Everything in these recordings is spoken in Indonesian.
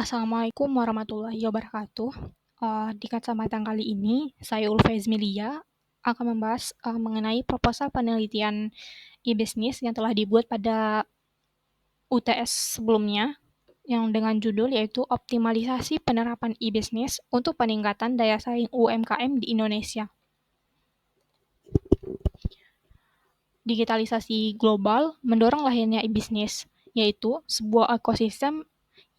Assalamualaikum warahmatullahi wabarakatuh. Di kesempatan kali ini, saya Ulfa Izmilia akan membahas mengenai proposal penelitian e-bisnis yang telah dibuat pada UTS sebelumnya, yang dengan judul yaitu Optimalisasi Penerapan E-Bisnis untuk Peningkatan Daya Saing UMKM di Indonesia. Digitalisasi global mendorong lahirnya e-bisnis, yaitu sebuah ekosistem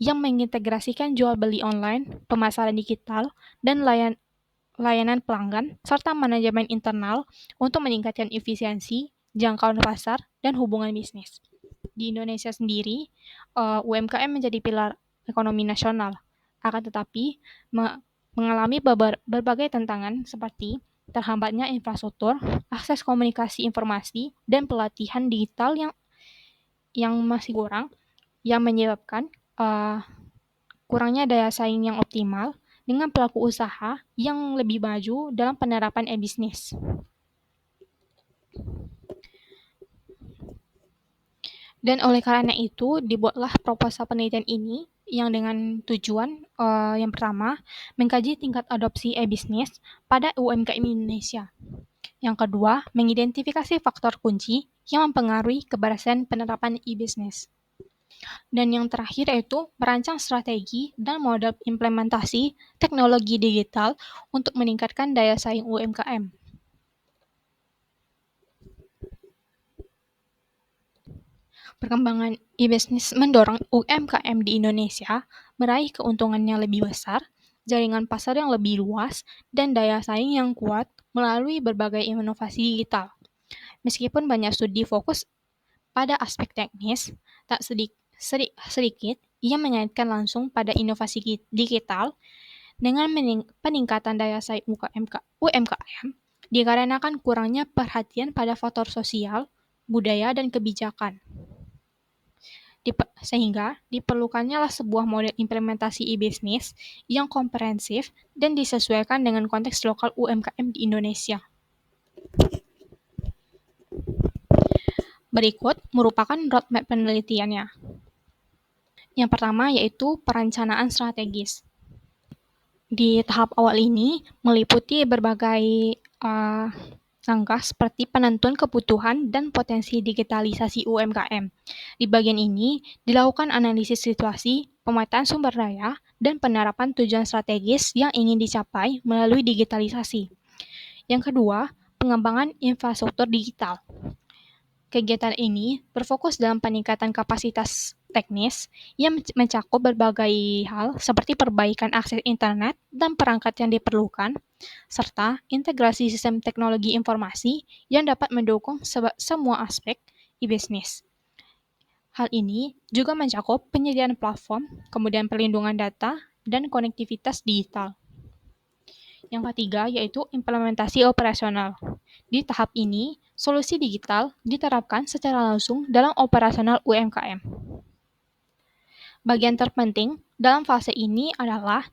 yang mengintegrasikan jual beli online, pemasaran digital, dan layanan pelanggan, serta manajemen internal untuk meningkatkan efisiensi, jangkauan pasar, dan hubungan bisnis. Di Indonesia sendiri, UMKM menjadi pilar ekonomi nasional, akan tetapi mengalami berbagai tantangan seperti terhambatnya infrastruktur, akses komunikasi informasi, dan pelatihan digital yang masih kurang, yang menyebabkan kurangnya daya saing yang optimal dengan pelaku usaha yang lebih maju dalam penerapan e-bisnis. Dan oleh karena itu, dibuatlah proposal penelitian ini yang dengan tujuan yang pertama, mengkaji tingkat adopsi e-bisnis pada UMKM Indonesia. Yang kedua, mengidentifikasi faktor kunci yang mempengaruhi keberhasilan penerapan e-bisnis. Dan yang terakhir yaitu merancang strategi dan model implementasi teknologi digital untuk meningkatkan daya saing UMKM. Perkembangan e-bisnis mendorong UMKM di Indonesia meraih keuntungan yang lebih besar, jaringan pasar yang lebih luas, dan daya saing yang kuat melalui berbagai inovasi digital. Meskipun banyak studi fokus pada aspek teknis, tak sedikit ia mengaitkan langsung pada inovasi digital dengan peningkatan daya saing UMKM dikarenakan kurangnya perhatian pada faktor sosial, budaya, dan kebijakan. Sehingga diperlukannya sebuah model implementasi e-bisnis yang komprehensif dan disesuaikan dengan konteks lokal UMKM di Indonesia. Berikut merupakan roadmap penelitiannya. Yang pertama yaitu perencanaan strategis. Di tahap awal ini meliputi berbagai langkah seperti penentuan kebutuhan dan potensi digitalisasi UMKM. Di bagian ini dilakukan analisis situasi, pemetaan sumber daya, dan penerapan tujuan strategis yang ingin dicapai melalui digitalisasi. Yang kedua, pengembangan infrastruktur digital. Kegiatan ini berfokus dalam peningkatan kapasitas teknis yang mencakup berbagai hal seperti perbaikan akses internet dan perangkat yang diperlukan, serta integrasi sistem teknologi informasi yang dapat mendukung semua aspek e-bisnis. Hal ini juga mencakup penyediaan platform, kemudian perlindungan data, dan konektivitas digital. Yang ketiga yaitu implementasi operasional. Di tahap ini, solusi digital diterapkan secara langsung dalam operasional UMKM. Bagian terpenting dalam fase ini adalah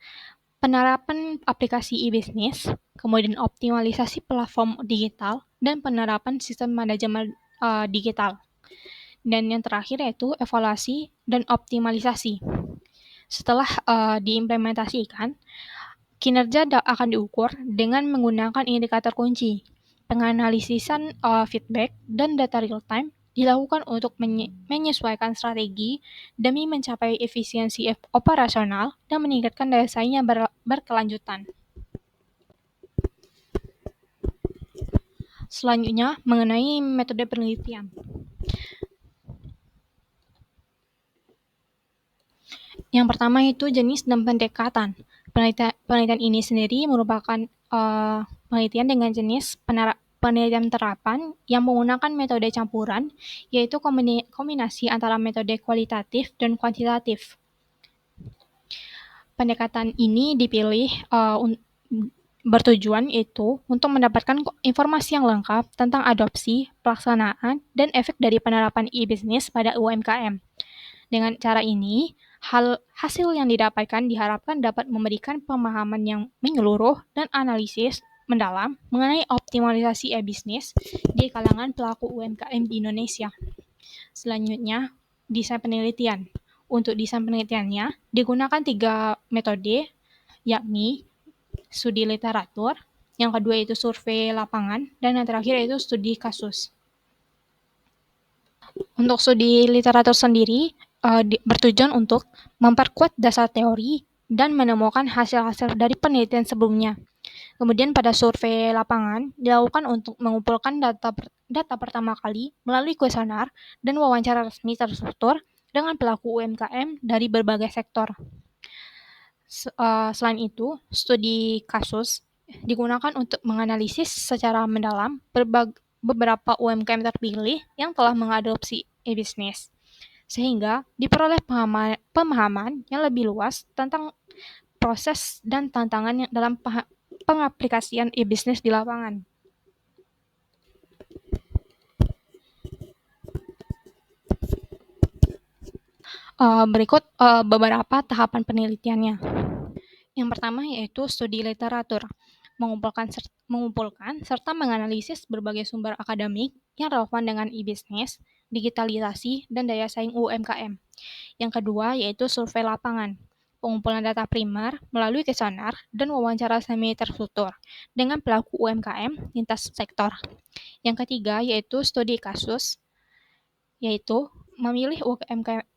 penerapan aplikasi e-bisnis, kemudian optimalisasi platform digital, dan penerapan sistem manajemen digital. Dan yang terakhir yaitu evaluasi dan optimalisasi. Setelah diimplementasikan, kinerja akan diukur dengan menggunakan indikator kunci. Penganalisisan feedback dan data real-time dilakukan untuk menyesuaikan strategi demi mencapai efisiensi operasional dan meningkatkan daya saing yang berkelanjutan. Selanjutnya, mengenai metode penelitian. Yang pertama itu jenis dan pendekatan. Penelitian ini sendiri merupakan penelitian dengan jenis penelitian terapan yang menggunakan metode campuran, yaitu kombinasi antara metode kualitatif dan kuantitatif. Pendekatan ini dipilih bertujuan itu untuk mendapatkan informasi yang lengkap tentang adopsi, pelaksanaan, dan efek dari penerapan e-bisnis pada UMKM. Dengan cara ini, hasil yang didapatkan diharapkan dapat memberikan pemahaman yang menyeluruh dan analisis mendalam mengenai optimalisasi e-bisnis di kalangan pelaku UMKM di Indonesia. Selanjutnya, desain penelitian. Untuk desain penelitiannya digunakan 3 metode, yakni studi literatur, yang kedua itu survei lapangan, dan yang terakhir itu studi kasus. Untuk studi literatur sendiri bertujuan untuk memperkuat dasar teori dan menemukan hasil-hasil dari penelitian sebelumnya. Kemudian pada survei lapangan dilakukan untuk mengumpulkan data pertama kali melalui kuesioner dan wawancara resmi terstruktur dengan pelaku UMKM dari berbagai sektor. Selain itu, studi kasus digunakan untuk menganalisis secara mendalam beberapa UMKM terpilih yang telah mengadopsi e-bisnis, sehingga diperoleh pemahaman yang lebih luas tentang proses dan tantangan yang dalam pengaplikasian e-bisnis di lapangan. Berikut beberapa tahapan penelitiannya. Yang pertama yaitu studi literatur, mengumpulkan serta menganalisis berbagai sumber akademik yang relevan dengan e-bisnis, digitalisasi, dan daya saing UMKM. Yang kedua yaitu survei lapangan, pengumpulan data primer melalui kuesioner dan wawancara semi terstruktur dengan pelaku UMKM lintas sektor. Yang ketiga yaitu studi kasus, yaitu memilih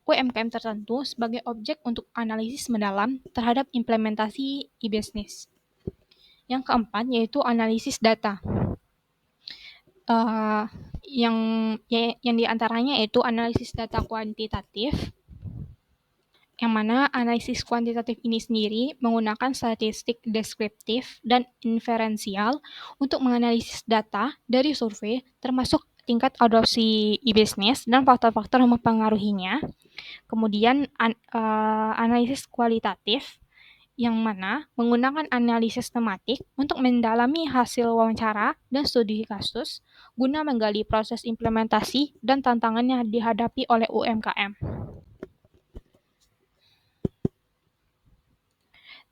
UMKM tertentu sebagai objek untuk analisis mendalam terhadap implementasi e-bisnis. Yang keempat yaitu analisis data. Yang diantaranya yaitu analisis data kuantitatif, yang mana analisis kuantitatif ini sendiri menggunakan statistik deskriptif dan inferensial untuk menganalisis data dari survei termasuk tingkat adopsi e-bisnis dan faktor-faktor yang mempengaruhinya. Kemudian analisis kualitatif, yang mana menggunakan analisis tematik untuk mendalami hasil wawancara dan studi kasus guna menggali proses implementasi dan tantangan yang dihadapi oleh UMKM.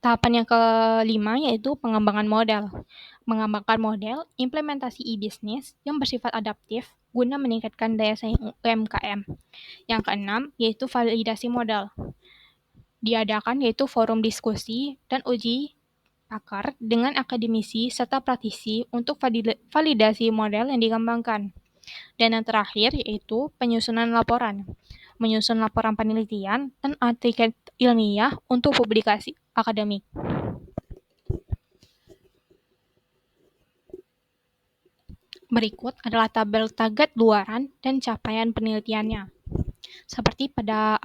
Tahapan yang kelima yaitu pengembangan model. Mengembangkan model implementasi e-bisnis yang bersifat adaptif guna meningkatkan daya saing UMKM. Yang keenam yaitu validasi model. Diadakan yaitu forum diskusi dan uji pakar dengan akademisi serta praktisi untuk validasi model yang dikembangkan. Dan yang terakhir yaitu penyusunan laporan. Menyusun laporan penelitian dan artikel ilmiah untuk publikasi akademik. Berikut adalah tabel target luaran dan capaian penelitiannya. Seperti pada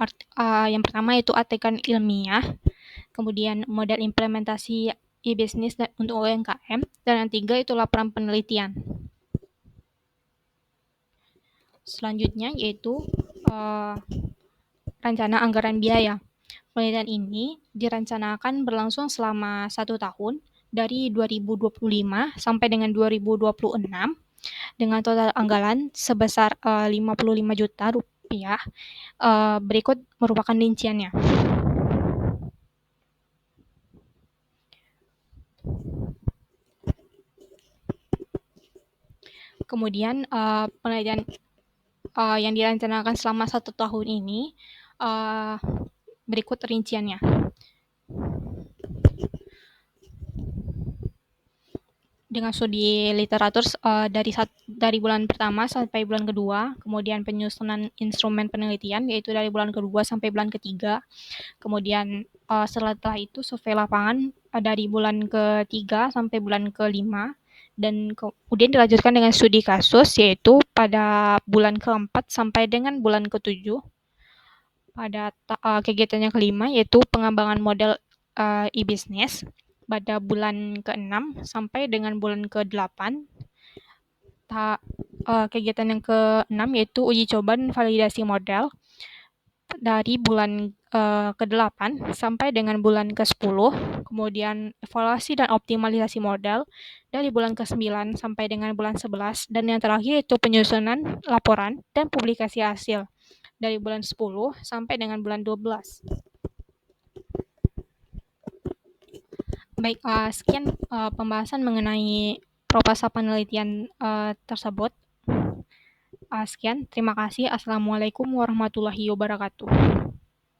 yang pertama yaitu artikel ilmiah, kemudian model implementasi e-bisnis untuk UMKM, dan yang tiga itu laporan penelitian. Selanjutnya yaitu rencana anggaran biaya. Penelitian ini direncanakan berlangsung selama 1 tahun dari 2025 sampai dengan 2026 dengan total anggaran sebesar 55 juta rupiah. Berikut merupakan rinciannya. Kemudian penelitian yang direncanakan selama 1 tahun ini berikut rinciannya. Dengan studi literatur dari bulan pertama sampai bulan kedua, kemudian penyusunan instrumen penelitian yaitu dari bulan kedua sampai bulan ketiga, kemudian setelah itu survei lapangan dari bulan ketiga sampai bulan kelima, dan kemudian dilanjutkan dengan studi kasus yaitu pada bulan keempat sampai dengan bulan ketujuh. Pada kegiatan yang kelima yaitu pengembangan model e-bisnis pada bulan ke-6 sampai dengan bulan ke-8. Kegiatan yang ke-6 yaitu uji coba dan validasi model dari bulan ke-8 sampai dengan bulan ke-10, kemudian evaluasi dan optimalisasi model dari bulan ke-9 sampai dengan bulan 11, dan yang terakhir itu penyusunan laporan dan publikasi hasil dari bulan 10 sampai dengan bulan 12. Baik, sekian pembahasan mengenai proposal penelitian tersebut. Sekian, terima kasih. Assalamualaikum warahmatullahi wabarakatuh.